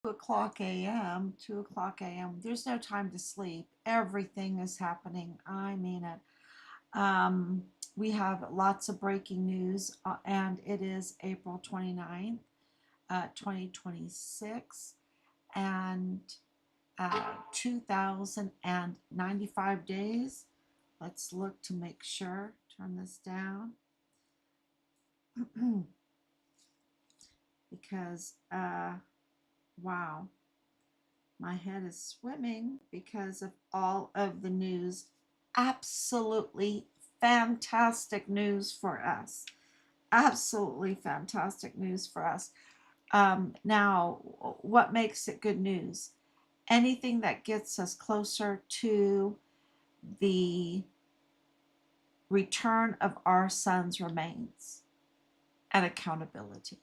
2 o'clock a.m., 2 o'clock a.m. There's no time to sleep. Everything is happening. I mean it. Um, we have lots of breaking news, and it is April 29th, 2026, and 2,095 days. Let's look to make sure. Turn this down because, wow, my head is swimming because of all of the news. Absolutely fantastic news for us. Absolutely fantastic news for us. Now, what makes it good news? Anything that gets us closer to the return of our son's remains and accountability.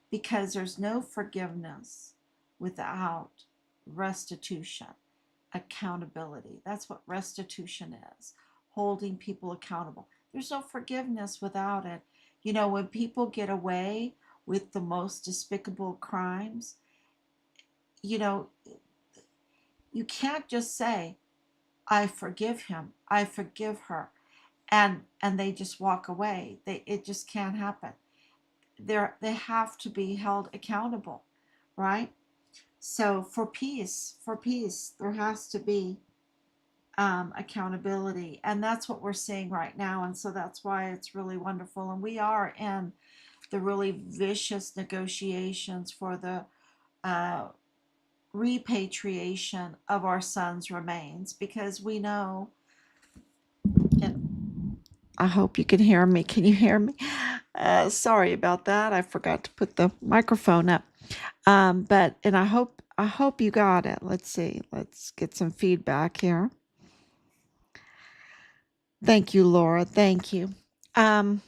Because there's no forgiveness without restitution, accountability. That's what restitution is, holding people accountable. There's no forgiveness without it. You know, when people get away with the most despicable crimes, you know, you can't just say, I forgive him, I forgive her, and they just walk away. It just can't happen. They have to be held accountable, right? So for peace, there has to be accountability, and that's what we're seeing right now. And so that's why it's really wonderful. And we are in the really vicious negotiations for the uh, repatriation of our son's remains, because we know, and I hope you can hear me. Can you hear me? Sorry about that. I forgot to put the microphone up. But and I hope you got it. Let's see. Let's get some feedback here. Thank you, Laura. Thank you. Um,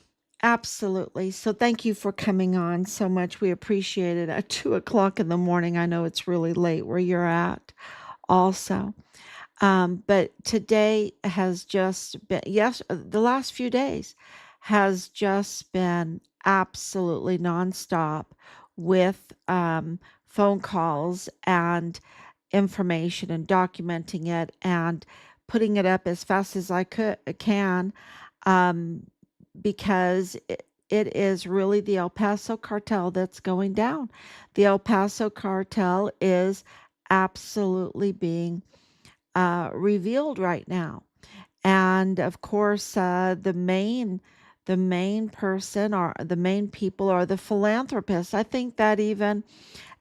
Absolutely. So thank you for coming on so much. We appreciate it at 2 o'clock in the morning. I know it's really late where you're at also. But today has just been, yes, the last few days has just been absolutely nonstop with phone calls and information and documenting it and putting it up as fast as can, um, because it is really the El Paso cartel that's going down. The El Paso cartel is absolutely being revealed right now. And of course, the main person or the main people are the philanthropists. I think that even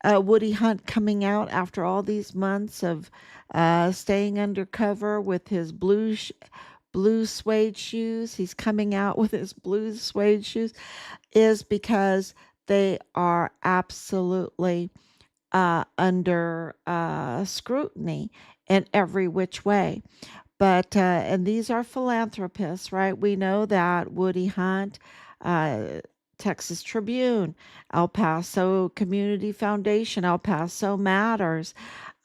Woody Hunt coming out after all these months of staying undercover with his blue suede shoes, he's coming out with his blue suede shoes, is because they are absolutely under scrutiny in every which way. But and these are philanthropists, right? We know that Woody Hunt, uh, Texas Tribune, El Paso Community Foundation, El Paso Matters,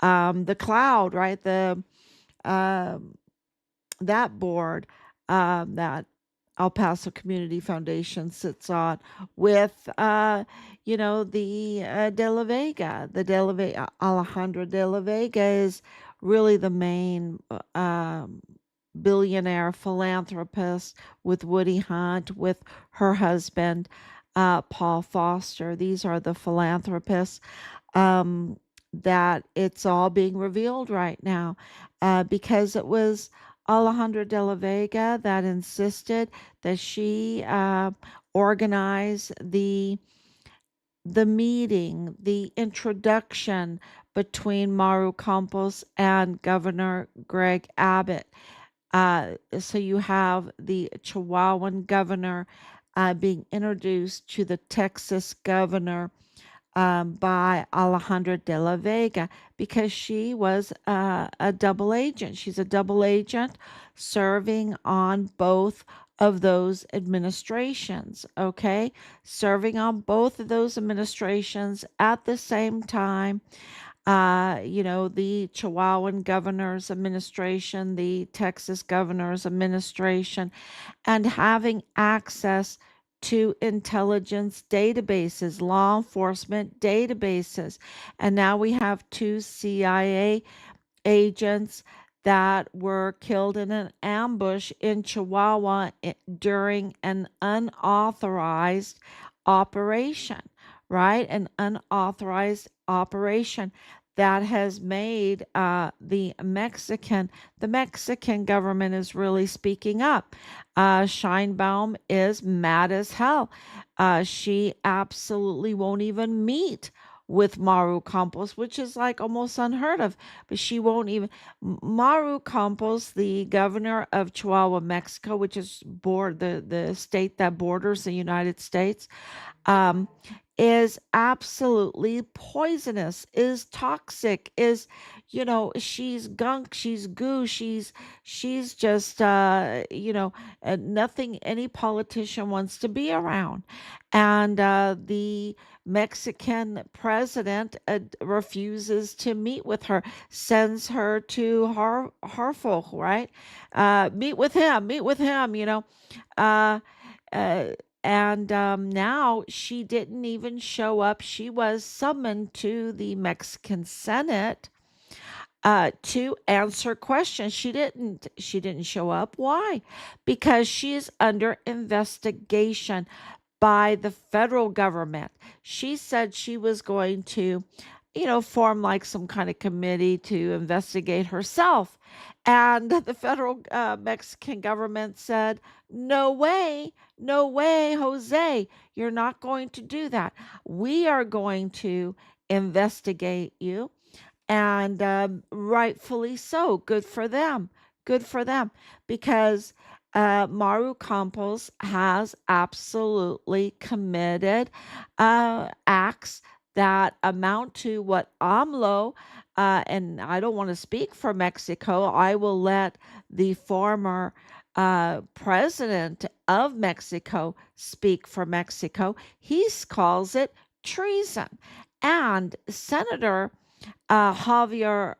the Cloud, right? The um, that board that El Paso Community Foundation sits on with, the De La Vega. The De La Vega, Alejandra De La Vega is really the main billionaire philanthropist with Woody Hunt, with her husband, Paul Foster. These are the philanthropists um, that it's all being revealed right now, because it was Alejandra de la Vega that insisted that she organize the meeting, the introduction between Maru Campos and Governor Greg Abbott. So you have the Chihuahuan governor being introduced to the Texas governor by Alejandra de la Vega, because she was a double agent. She's a double agent serving on both of those administrations, okay? Serving on both of those administrations at the same time. The Chihuahuan governor's administration, the Texas governor's administration, and having access to intelligence databases, law enforcement databases. And now we have two CIA agents that were killed in an ambush in Chihuahua during an unauthorized operation, right? An unauthorized operation that has made the Mexican government is really speaking up. Scheinbaum is mad as hell. She absolutely won't even meet with Maru Campos, which is like almost unheard of. But she won't even. Maru Campos, the governor of Chihuahua, Mexico, which is the state that borders the United States, um, is absolutely poisonous, is toxic, is, she's gunk, she's goo, she's just, nothing any politician wants to be around. And the Mexican president refuses to meet with her, sends her to Harful, right? Meet with him, Uh, uh, and now she didn't even show up. She was summoned to the Mexican Senate to answer questions. She didn't show up. Why? Because she is under investigation by the federal government. She said she was going to, form like some kind of committee to investigate herself. And the federal Mexican government said, no way, no way, Jose, you're not going to do that. We are going to investigate you, and rightfully so. Good for them. Good for them. Because Maru Campos has absolutely committed acts that amount to what AMLO, and I don't want to speak for Mexico, I will let the former president of Mexico speak for Mexico. He calls it treason. And Senator Javier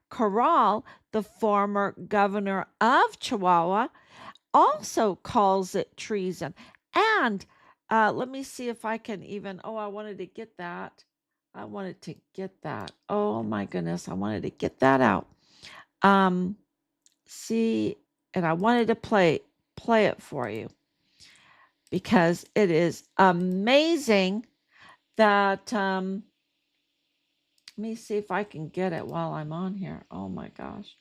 Corral, the former governor of Chihuahua, also calls it treason. And let me see if I can even. Oh, I wanted to get that. I wanted to get that. Oh my goodness, I wanted to get that out. See, and I wanted to play it for you because it is amazing that let me see if I can get it while I'm on here. Oh my gosh.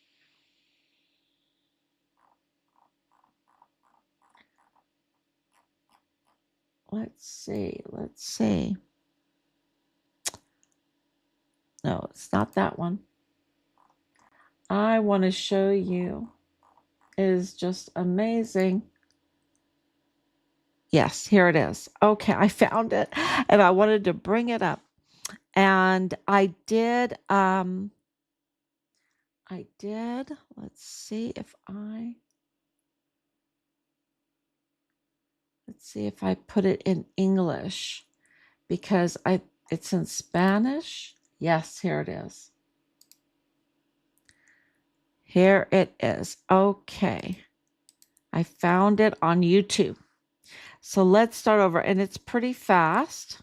Let's see. Let's see. No, it's not that one. I want to show you. It is just amazing. Yes, here it is. Okay, I found it and I wanted to bring it up. And I did let's see if I put it in English because it's in Spanish. Yes, here it is. Here it is. Okay. I found it on YouTube. So let's start over, and it's pretty fast.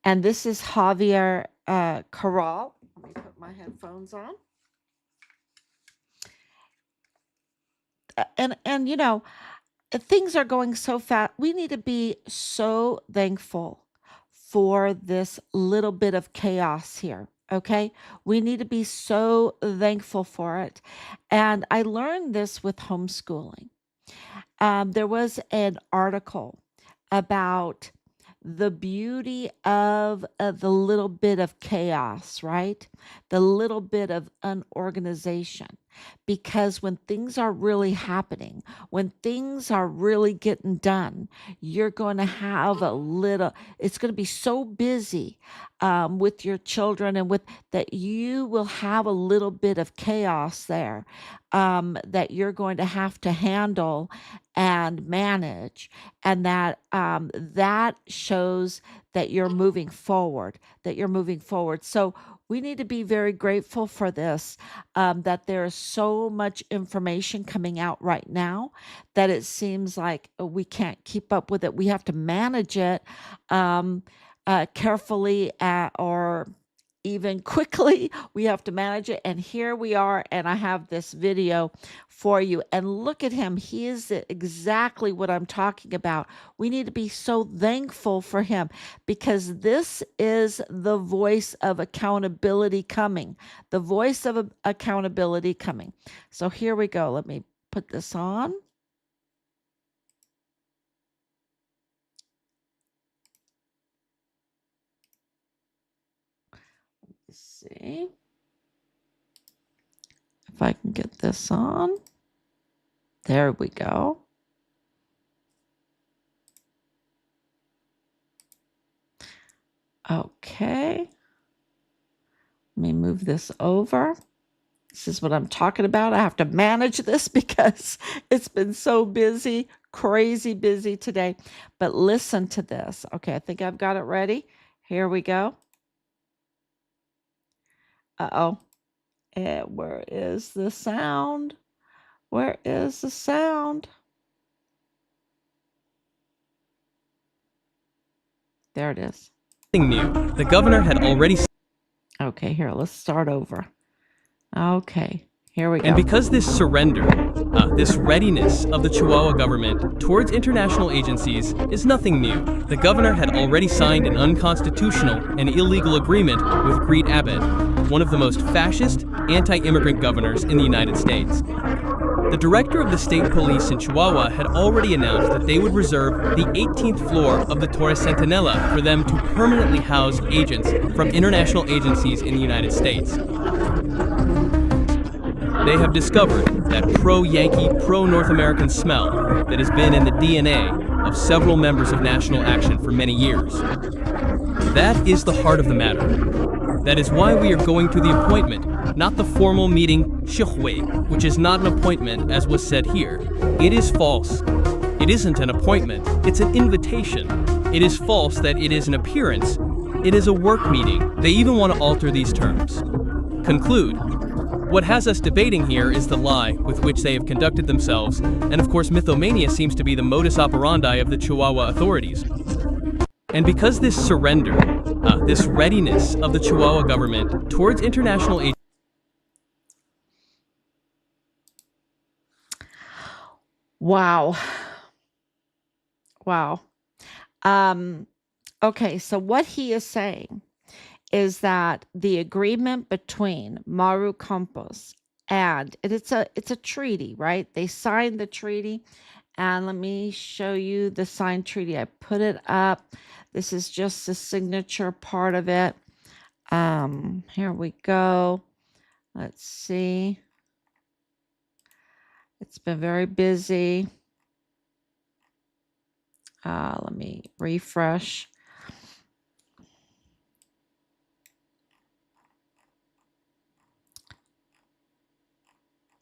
And this is Javier Corral. Let me put my headphones on. And things are going so fast. We need to be so thankful for this little bit of chaos here. Okay. We need to be so thankful for it. And I learned this with homeschooling. There was an article about the beauty of the little bit of chaos, right? The little bit of unorganization. Because when things are really happening, when things are really getting done, you're going to have it's going to be so busy with your children and with that you will have a little bit of chaos there that you're going to have to handle and manage, and that shows that you're moving forward, So we need to be very grateful for this, that there is so much information coming out right now that it seems like we can't keep up with it. We have to manage it carefully or even quickly. We have to manage it. And here we are. And I have this video for you. And look at him. He is exactly what I'm talking about. We need to be so thankful for him because this is the voice of accountability coming. The voice of accountability coming. So here we go. Let me put this on. Let's see if I can get this on. There we go. Okay. Let me move this over. This is what I'm talking about. I have to manage this because it's been so busy, crazy busy today. But listen to this. Okay, I think I've got it ready. Here we go. Uh-oh. Where is the sound? Where is the sound? There it is. New. The governor had already... Okay, here, let's start over. Okay, here we go. And because this surrender, this readiness of the Chihuahua government towards international agencies is nothing new, the governor had already signed an unconstitutional and illegal agreement with Greet Abbott, one of the most fascist, anti-immigrant governors in the United States. The director of the state police in Chihuahua had already announced that they would reserve the 18th floor of the Torre Centinela for them to permanently house agents from international agencies in the United States. They have discovered that pro-Yankee, pro-North American smell that has been in the DNA of several members of National Action for many years. That is the heart of the matter. That is why we are going to the appointment, not the formal meeting, Shihue, which is not an appointment as was said here. It is false. It isn't an appointment, it's an invitation. It is false that it is an appearance. It is a work meeting. They even want to alter these terms. Conclude. What has us debating here is the lie with which they have conducted themselves, and of course mythomania seems to be the modus operandi of the Chihuahua authorities. And because this surrender, this readiness of the Chihuahua government towards international aid. Wow. Wow. Okay, so what he is saying is that the agreement between Maru Campos and it's a treaty, right? They signed the treaty, and let me show you the signed treaty. I put it up. This is just the signature part of it. Here we go. Let's see. It's been very busy. Let me refresh.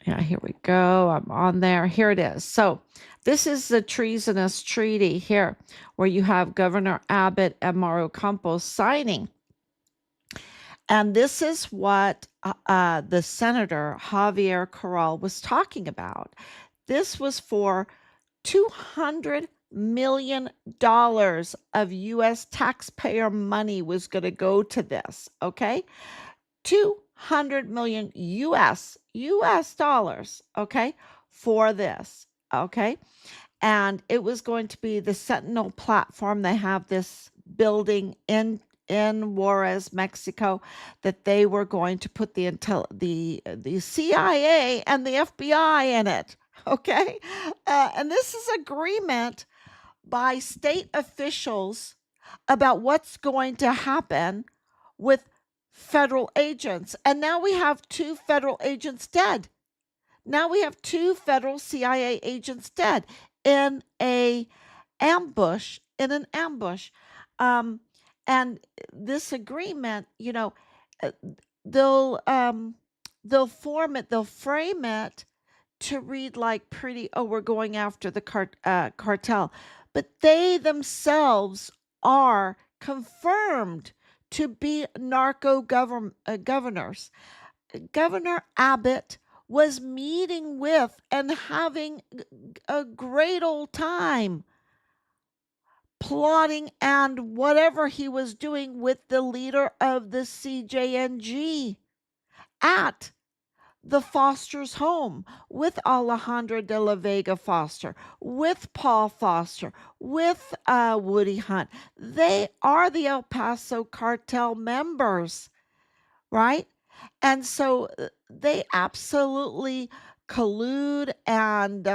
Yeah, here we go. I'm on there. Here it is. So this is the treasonous treaty here, where you have Governor Abbott and Maru Campos signing. And this is what the Senator Javier Corral was talking about. This was for $200 million of U.S. taxpayer money was going to go to this, okay? 200 million US dollars, okay, for this, okay? And it was going to be the Sentinel platform. They have this building in Juarez, Mexico, that they were going to put the CIA and the FBI in it, okay? And this is agreement by state officials about what's going to happen with federal agents. And now we have 2 federal agents dead. Now we have 2 federal CIA agents dead in an ambush. And this agreement, you know, they'll frame it to read like pretty, oh, we're going after the cartel. But they themselves are confirmed to be governors. Governor Abbott was meeting with and having a great old time plotting and whatever he was doing with the leader of the CJNG at the Foster's home, with Alejandra de la Vega Foster, with Paul Foster, with Woody Hunt. They are the El Paso cartel members, right? And so they absolutely collude and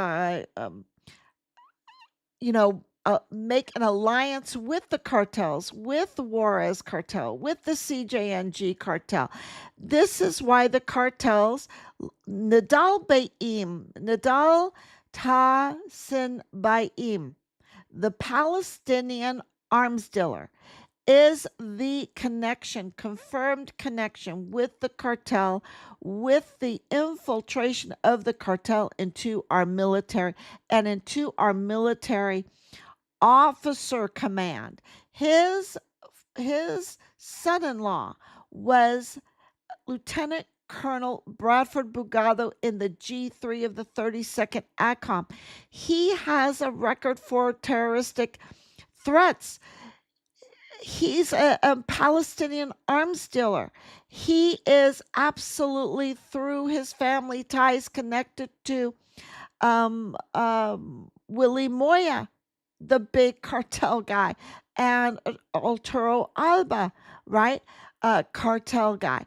make an alliance with the cartels, with the Juarez cartel, with the CJNG cartel. This is why the cartels, Nidal Tassin Baim, the Palestinian arms dealer, is the connection, confirmed connection with the cartel, with the infiltration of the cartel into our military and into our military officer command. His son-in-law was Lieutenant Colonel Bradford Bugado in the G3 of the 32nd ACOM. He has a record for terroristic threats. He's a Palestinian arms dealer. He is absolutely, through his family ties, connected to Willie Moya, the big cartel guy, and Arturo Alba, right? Cartel guy.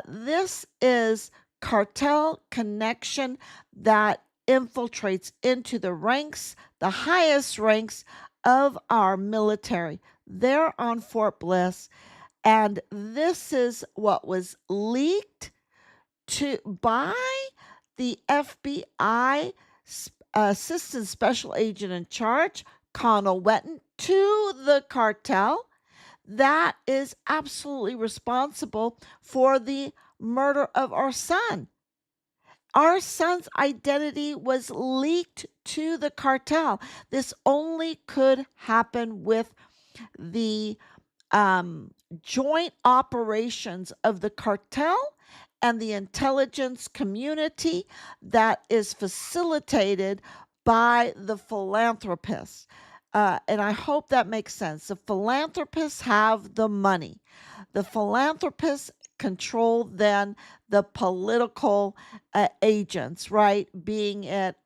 This is cartel connection that infiltrates into the ranks, the highest ranks of our military. They're on Fort Bliss, and this is what was leaked by the FBI Assistant Special Agent in Charge, Connell Wetton, to the cartel that is absolutely responsible for the murder of our son. Our son's identity was leaked to the cartel. This only could happen with the joint operations of the cartel and the intelligence community that is facilitated by the philanthropists. And I hope that makes sense. The philanthropists have the money. The philanthropists control then the political agents, right? Being it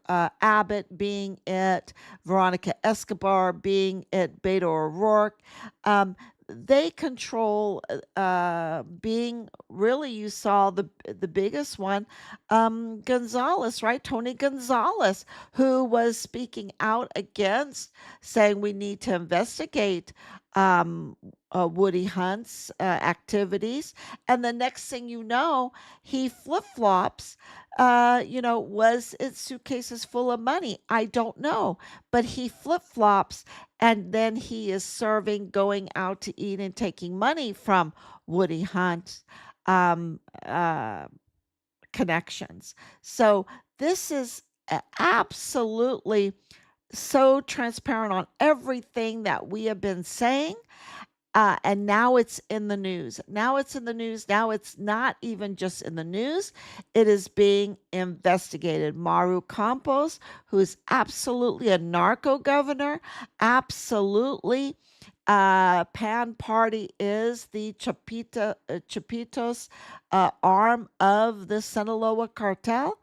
Abbott, being it Veronica Escobar, being it Beto O'Rourke. They control being really, you saw the biggest one, Gonzalez, right? Tony Gonzalez, who was speaking out against, saying we need to investigate Woody Hunt's activities. And the next thing you know, he flip-flops. Was it suitcases full of money? I don't know. But he flip-flops, and then he is going out to eat and taking money from Woody Hunt's connections. So this is absolutely so transparent on everything that we have been saying. And now it's in the news. Now it's in the news. Now it's not even just in the news. It is being investigated. Maru Campos, who is absolutely a narco governor, absolutely Pan Party is the Chapitos arm of the Sinaloa cartel.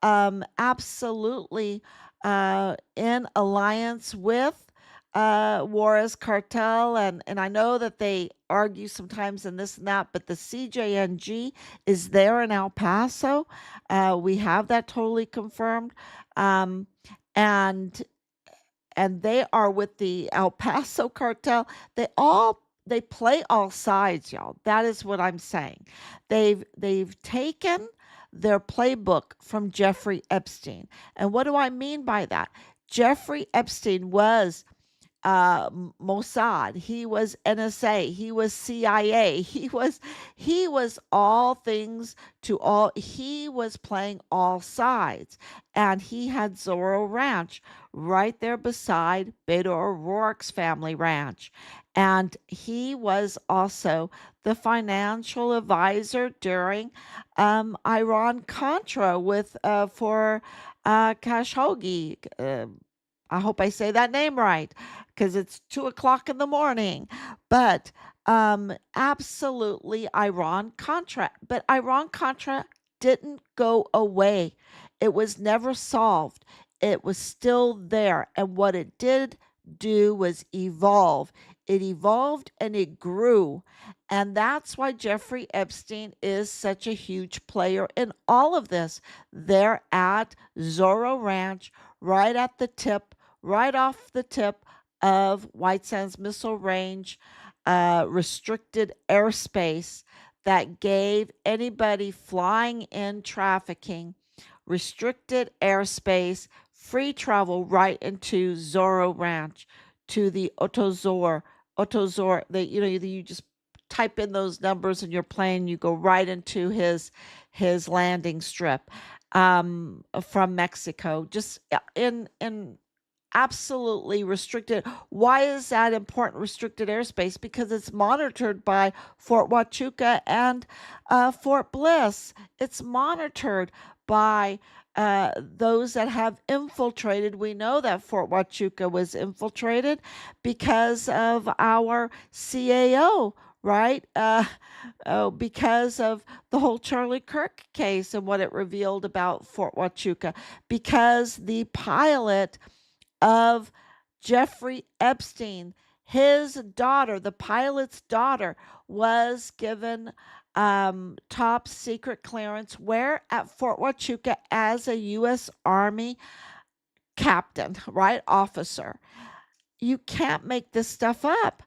Absolutely in alliance with Juarez cartel, and I know that they argue sometimes and this and that, but the CJNG is there in El Paso. We have that totally confirmed, and they are with the El Paso cartel. They play all sides, y'all. That is what I'm saying. They've taken their playbook from Jeffrey Epstein, and what do I mean by that? Jeffrey Epstein was Mossad, he was NSA, he was CIA, he was all things to all. He was playing all sides, and he had Zorro Ranch right there beside Beto O'Rourke's family ranch, and he was also the financial advisor during Iran Contra with for Khashoggi. I hope I say that name right because it's 2 o'clock in the morning. But absolutely Iran Contra. But Iran Contra didn't go away, it was never solved. It was still there. And what it did do was evolve. It evolved and it grew. And that's why Jeffrey Epstein is such a huge player in all of this. They're at Zorro Ranch, right at the tip, right off the tip of White Sands Missile Range, restricted airspace that gave anybody flying in trafficking restricted airspace, free travel right into Zorro Ranch, to the Otozor. Otozor, you just type in those numbers in your plane, you go right into his landing strip from Mexico, just in absolutely restricted. Why is that important, restricted airspace? Because it's monitored by Fort Huachuca and Fort Bliss. It's monitored by those that have infiltrated. We know that Fort Huachuca was infiltrated because of our CAO, right? Because of the whole Charlie Kirk case and what it revealed about Fort Huachuca, because the pilot of Jeffrey Epstein, his daughter, the pilot's daughter, was given top secret clearance where at Fort Huachuca as a U.S. Army captain, right? Officer. You can't make this stuff up,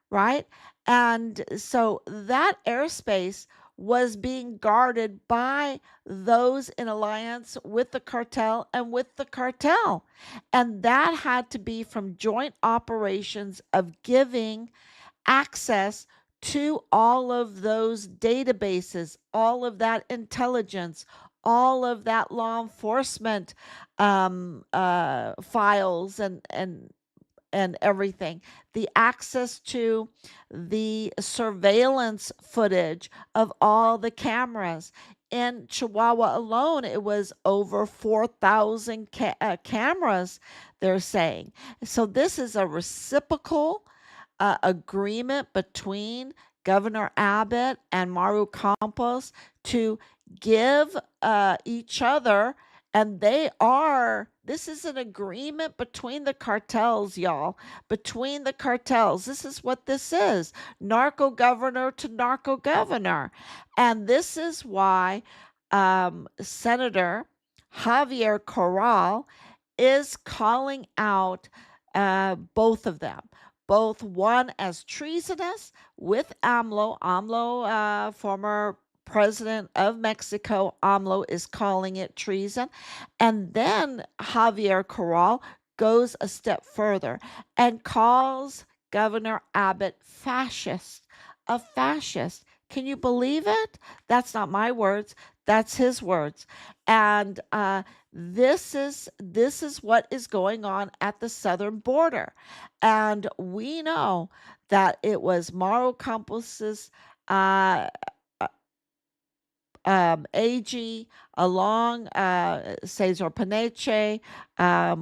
right? And so that airspace was being guarded by those in alliance with the cartel and with the cartel. And that had to be from joint operations of giving access to all of those databases, all of that intelligence, all of that law enforcement files and everything, the access to the surveillance footage of all the cameras. In Chihuahua alone, it was over 4,000 cameras, they're saying. So this is a reciprocal agreement between Governor Abbott and Maru Campos to give each other, and this is an agreement between the cartels, y'all, between the cartels. This is what this is, narco governor to narco governor. And this is why Senator Javier Corral is calling out both of them, both one as treasonous with AMLO, former president of Mexico. AMLO is calling it treason. And then Javier Corral goes a step further and calls Governor Abbott fascist, a fascist. Can you believe it? That's not my words. That's his words. And this is what is going on at the southern border. And we know that it was Maru Campos's AG along Cesar Paneche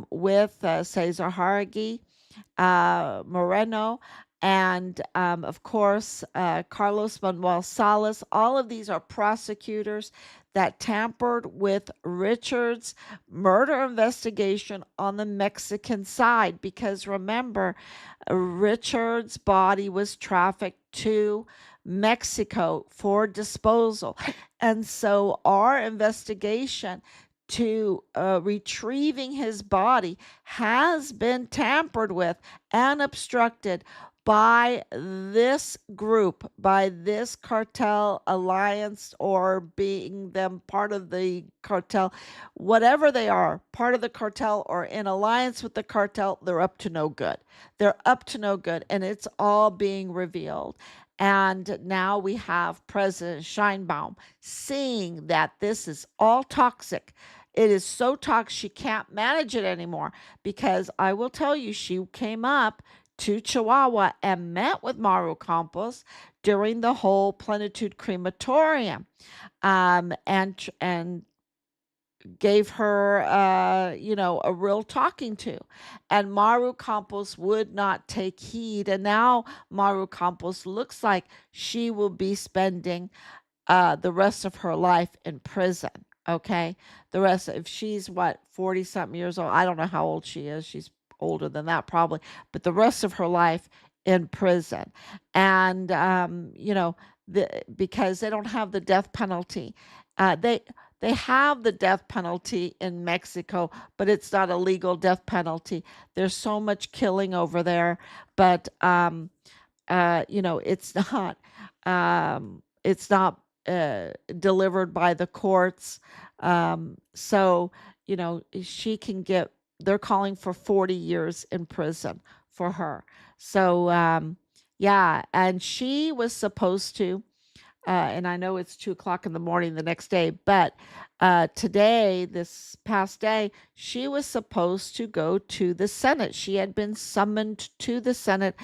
with César Jáuregui, Moreno, and of course Carlos Manuel Salas. All of these are prosecutors that tampered with Richard's murder investigation on the Mexican side, because remember, Richard's body was trafficked to Mexico for disposal. And so our investigation to retrieving his body has been tampered with and obstructed by this group, by this cartel alliance, or being them part of the cartel, whatever they are, part of the cartel or in alliance with the cartel, they're up to no good. They're up to no good, and it's all being revealed. And now we have President Scheinbaum seeing that this is all toxic. It is so toxic, she can't manage it anymore, because I will tell you, she came up to Chihuahua and met with Maru Campos during the whole Plenitude crematorium, and gave her, a real talking to. And Maru Campos would not take heed. And now Maru Campos looks like she will be spending the rest of her life in prison. Okay. If she's what, 40 something years old, I don't know how old she is. She's older than that probably, but the rest of her life in prison. And, because they don't have the death penalty. They have the death penalty in Mexico, but it's not a legal death penalty. There's so much killing over there, but it's not delivered by the courts. So she can get. They're calling for 40 years in prison for her. So yeah, and she was supposed to. And I know it's 2 o'clock in the morning the next day, but today, this past day, she was supposed to go to the Senate. She had been summoned to the Senate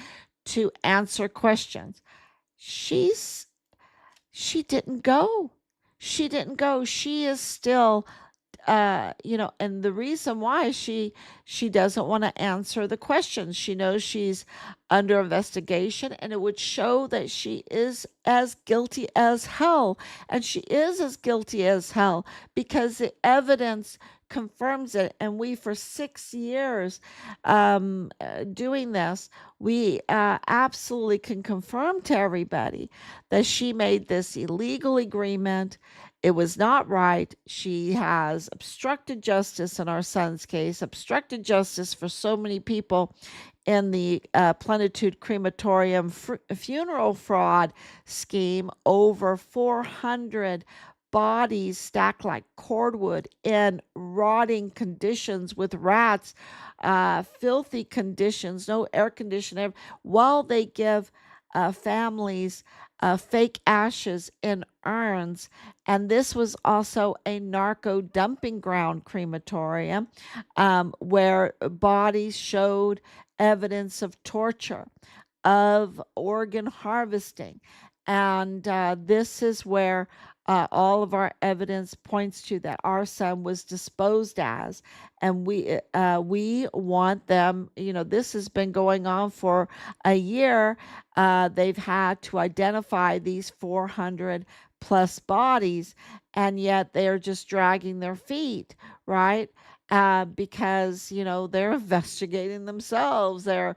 to answer questions. She's she didn't go. She didn't go. She is still, and the reason why she doesn't want to answer the questions. She knows she's under investigation, and it would show that she is as guilty as hell. And she is as guilty as hell because the evidence confirms it. And we, for 6 years doing this, we absolutely can confirm to everybody that she made this illegal agreement. It was not right. She has obstructed justice in our son's case, obstructed justice for so many people in the Plenitude crematorium funeral fraud scheme. Over 400 bodies stacked like cordwood in rotting conditions with rats, filthy conditions, no air conditioning, while they give families fake ashes in urns. And this was also a narco dumping ground crematorium, where bodies showed evidence of torture, of organ harvesting. And this is where all of our evidence points to that our son was disposed as. And we want them, this has been going on for a year. They've had to identify these 400 plus bodies, and yet they're just dragging their feet, right? Because they're investigating themselves. They're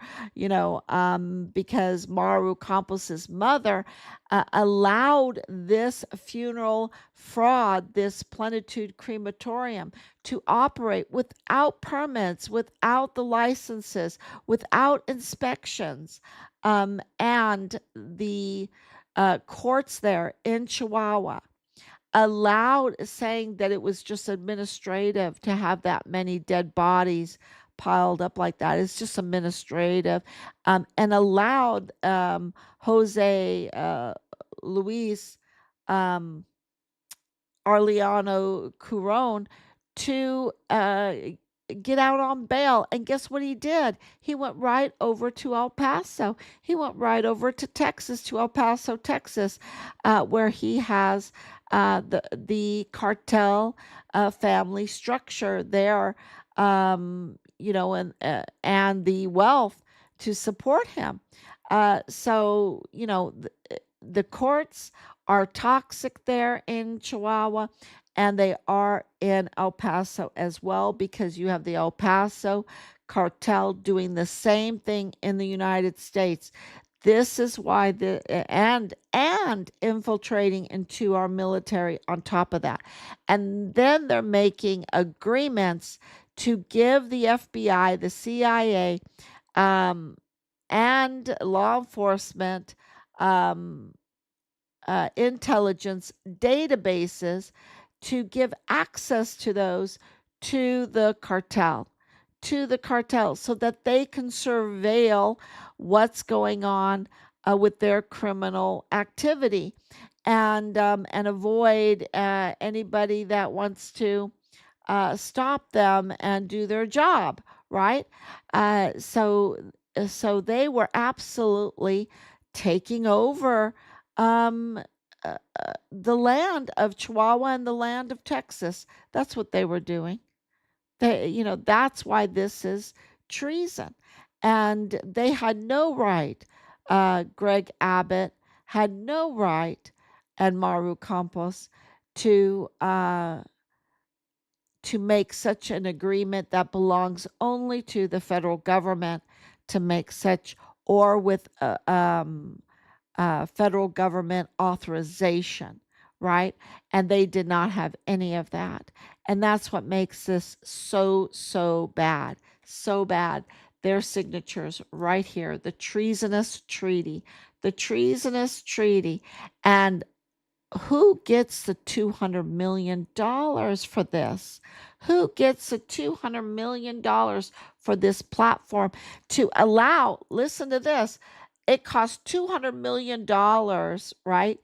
because Maru Campos's mother allowed this funeral fraud, this Plenitude crematorium, to operate without permits, without the licenses, without inspections. And the courts there in Chihuahua allowed, saying that it was just administrative to have that many dead bodies piled up like that. It's just administrative, and allowed Jose Luis Arellano Curon to get out on bail. And guess what he did? He went right over to El Paso. He went right over to Texas, to El Paso, Texas, where he has the cartel family structure there, and the wealth to support him. So the courts are toxic there in Chihuahua, and they are in El Paso as well, because you have the El Paso cartel doing the same thing in the United States. This is why and infiltrating into our military on top of that. And then they're making agreements to give the FBI, the CIA, and law enforcement um, intelligence databases to give access to those to the cartel, so that they can surveil what's going on with their criminal activity, and avoid anybody that wants to stop them and do their job, right? So they were absolutely taking over um, the land of Chihuahua and the land of Texas. That's what they were doing. That's why this is treason. And they had no right. Greg Abbott had no right, and Maru Campos to make such an agreement that belongs only to the federal government to make such, or with federal government authorization, right? And they did not have any of that. And that's what makes this so, so bad. So bad. Their signatures right here, the treasonous treaty, the treasonous treaty. And who gets the $200 million for this? Who gets the $200 million for this platform to allow, listen to this, it costs $200 million, right?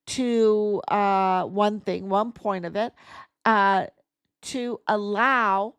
To one point of it, uh, to allow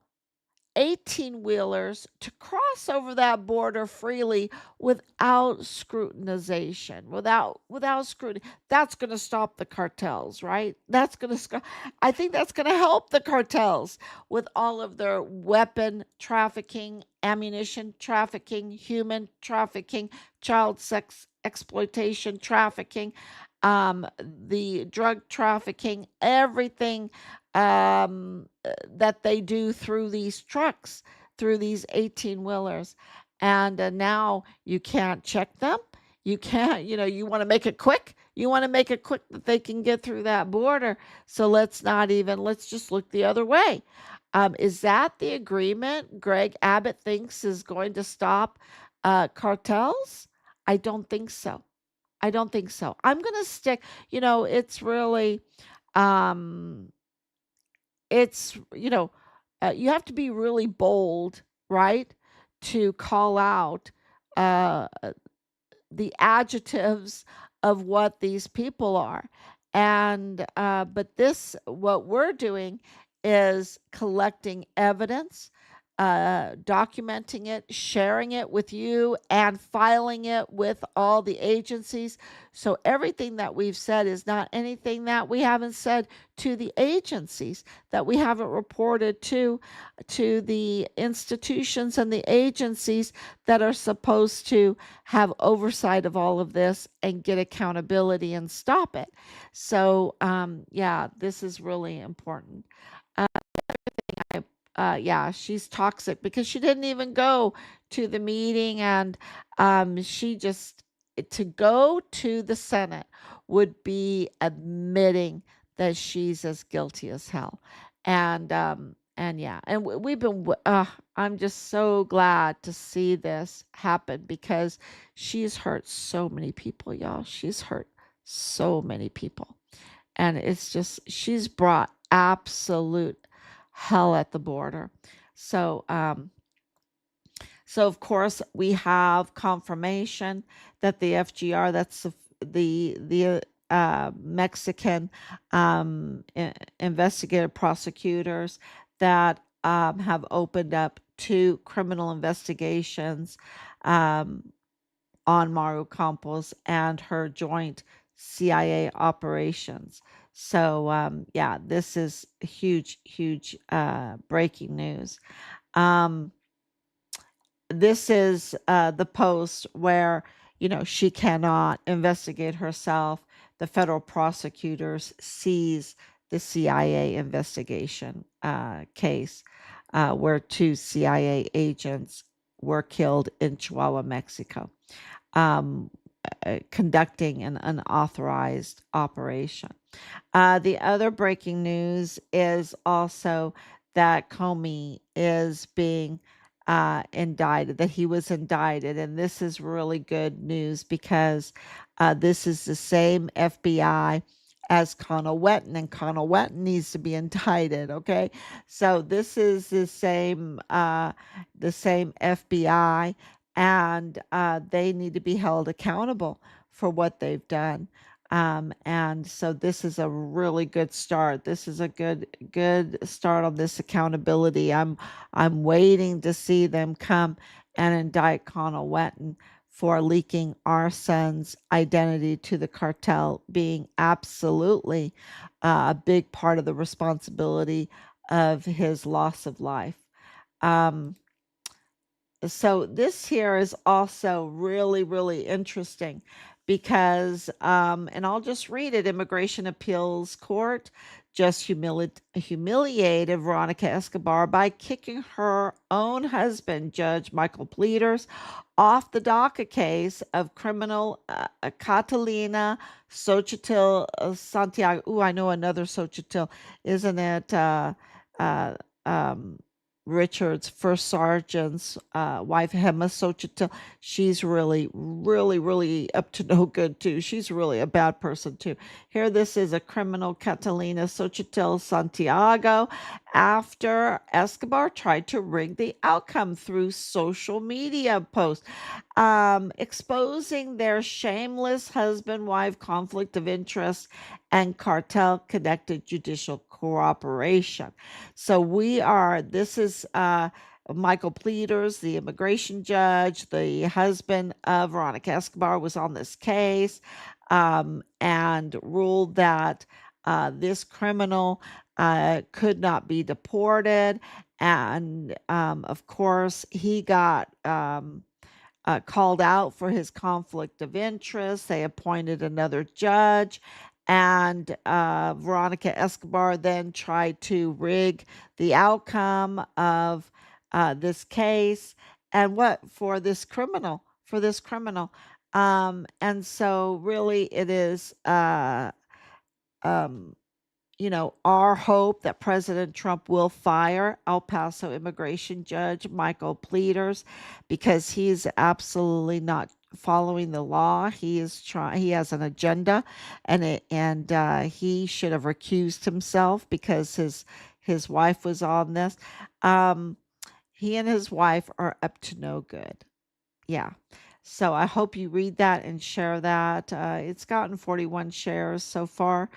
18-wheelers to cross over that border freely without scrutinization, without scrutiny. That's going to stop the cartels, right? I think that's going to help the cartels with all of their weapon trafficking, ammunition trafficking, human trafficking, child sex exploitation trafficking, the drug trafficking, everything that they do through these trucks, through these 18-wheelers. And now you can't check them. You can't, you want to make it quick. You want to make it quick that they can get through that border. So let's just look the other way. Is that the agreement Greg Abbott thinks is going to stop cartels? I don't think so. I don't think so. I'm going to stick, it's really, um, it's, you have to be really bold, right? To call out uh, the adjectives of what these people are. But what we're doing is collecting evidence, documenting it, sharing it with you, and filing it with all the agencies. So everything that we've said is not anything that we haven't said to the agencies, that we haven't reported to the institutions and the agencies that are supposed to have oversight of all of this and get accountability and stop it. So, yeah, this is really important. Yeah, she's toxic because she didn't even go to the meeting, and she just, to go to the Senate would be admitting that she's as guilty as hell. And yeah, and we've been I'm just so glad to see this happen because she's hurt so many people, y'all. She's hurt so many people. And it's just, she's brought absolute hell at the border. So, so of course we have confirmation that the FGR, that's the Mexican investigative prosecutors that have opened up 2 criminal investigations um, on Maru Campos and her joint CIA operations. So, yeah, this is huge, huge breaking news. Um, this is the post where, she cannot investigate herself. The federal prosecutors seize the CIA investigation case where 2 CIA agents were killed in Chihuahua, Mexico, um, conducting an unauthorized operation. The other breaking news is also that Comey is being indicted, that he was indicted. And this is really good news because this is the same FBI as Connell Wetton, and Connell Wetton needs to be indicted. Okay, so this is the same FBI, and they need to be held accountable for what they've done. And so this is a really good start. This is a good start on this accountability. I'm waiting to see them come and indict Connell Wetton for leaking our son's identity to the cartel, being absolutely a big part of the responsibility of his loss of life. Um, so this here is also really, really interesting because, and I'll just read it. Immigration Appeals Court just humiliated Veronica Escobar by kicking her own husband, Judge Michael Pleaders, off the DACA case of criminal Catalina Xochitl Santiago. Ooh, I know another Xochitl, isn't it? Uh, um, Richard's first sergeant's wife, Hema Xochitl. She's really, really, really up to no good too. She's really a bad person too. Here, this is a criminal, Catalina Xochitl Santiago, after Escobar tried to rig the outcome through social media posts, exposing their shameless husband-wife conflict of interest and cartel-connected judicial cooperation. So this is Michael Pleaders, the immigration judge, the husband of Veronica Escobar, was on this case, and ruled that this criminal could not be deported. And of course, he got called out for his conflict of interest. They appointed another judge, and Veronica Escobar then tried to rig the outcome of this case, and what for this criminal, and so really it is um, our hope that President Trump will fire El Paso immigration judge Michael Pleaders, because he's absolutely not following the law. He has an agenda, and he should have recused himself because his wife was on this. Um, he and his wife are up to no good. Yeah. So I hope you read that and share that. It's gotten 41 shares so far.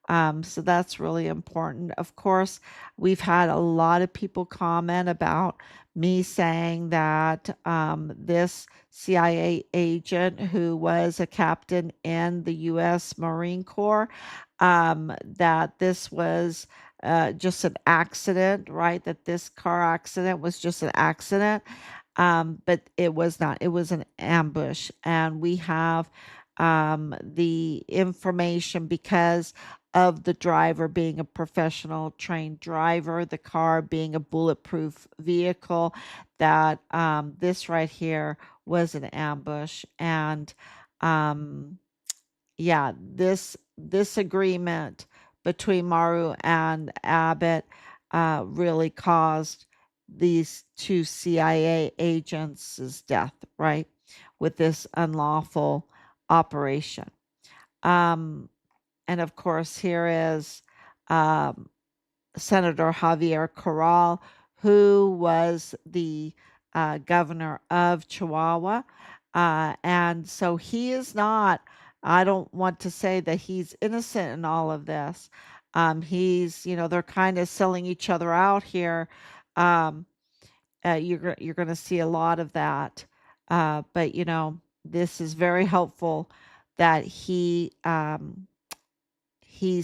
So that's really important. Of course, we've had a lot of people comment about me saying that this CIA agent who was a captain in the U.S. Marine Corps, that this was just an accident, right? That this car accident was just an accident. But it was not. It was an ambush. And we have the information because of the driver being a professional trained driver, the car being a bulletproof vehicle, that this right here was an ambush. And yeah, this agreement between Maru and Abbott really caused these two CIA agents' death, right? With this unlawful operation. Um, and of course, here is um, Senator Javier Corral, who was the governor of Chihuahua. And so he is not, I don't want to say that he's innocent in all of this. They're kind of selling each other out here. Um, you're going to see a lot of that. But, this is very helpful that he's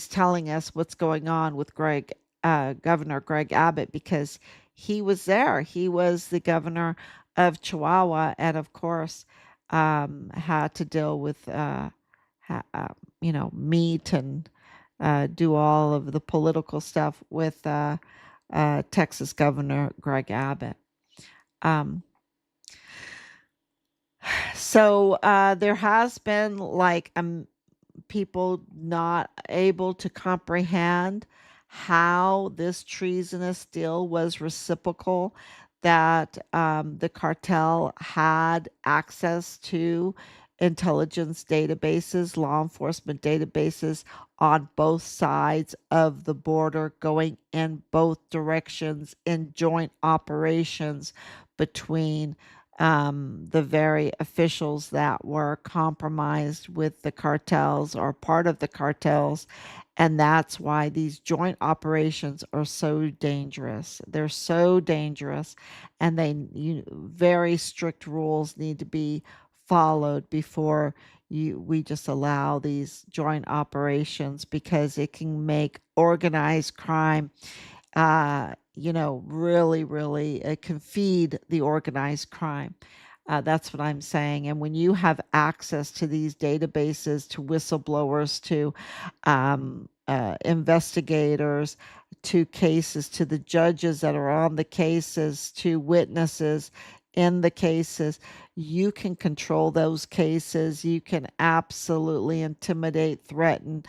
telling us what's going on with Governor Greg Abbott, because he was there. He was the governor of Chihuahua, and of course, had to deal with, meet and do all of the political stuff with Texas Governor Greg Abbott. So there has been people not able to comprehend how this treasonous deal was reciprocal. that the cartel had access to intelligence databases, law enforcement databases on both sides of the border, going in both directions in joint operations between the very officials that were compromised with the cartels or part of the cartels. And that's why these joint operations are so dangerous. They're so dangerous, and very strict rules need to be followed before we just allow these joint operations, because it can make organized crime really, really, it can feed the organized crime. That's what I'm saying. And when you have access to these databases, to whistleblowers, to investigators, to cases, to the judges that are on the cases, to witnesses in the cases, you can control those cases. You can absolutely intimidate, threaten.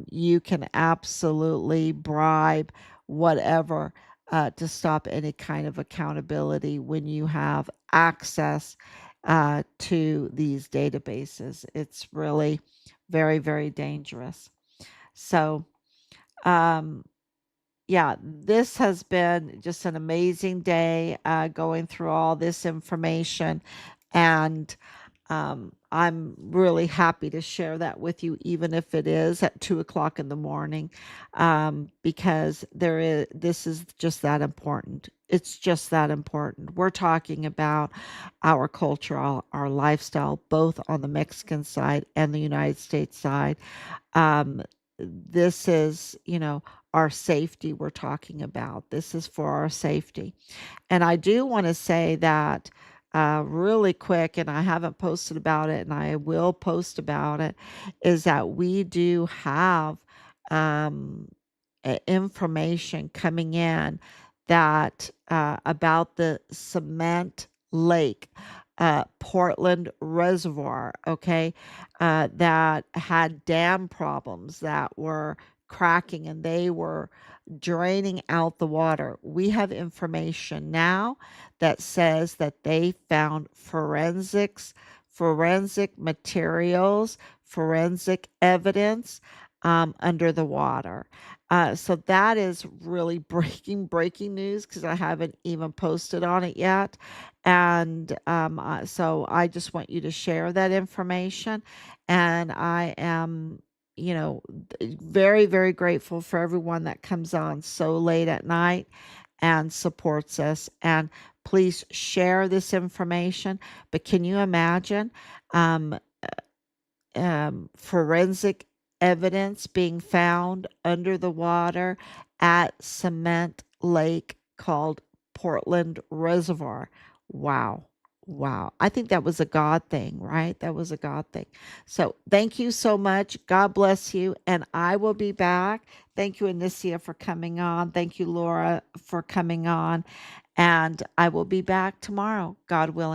You can absolutely bribe, whatever, to stop any kind of accountability when you have access to these databases. It's really very, very dangerous. So, um, yeah, this has been just an amazing day going through all this information. And I'm really happy to share that with you, even if it is at 2 o'clock in the morning, because this is just that important. It's just that important. We're talking about our culture, our lifestyle, both on the Mexican side and the United States side. Um, this is, our safety we're talking about. This is for our safety. And I do want to say that really quick, and I haven't posted about it, and I will post about it, is that we do have um, information coming in that about the cement lake. Portland Reservoir, okay, that had dam problems that were cracking, and they were draining out the water. We have information now that says that they found forensic materials, forensic evidence under the water. So that is really breaking news, because I haven't even posted on it yet. And so I just want you to share that information. And I am, very, very grateful for everyone that comes on so late at night and supports us. And please share this information. But can you imagine um, forensic evidence being found under the water at cement lake called Portland Reservoir? Wow. Wow. I think that was a God thing, right? That was a God thing. So thank you so much. God bless you. And I will be back. Thank you, Anicia, for coming on. Thank you, Laura, for coming on. And I will be back tomorrow, God willing.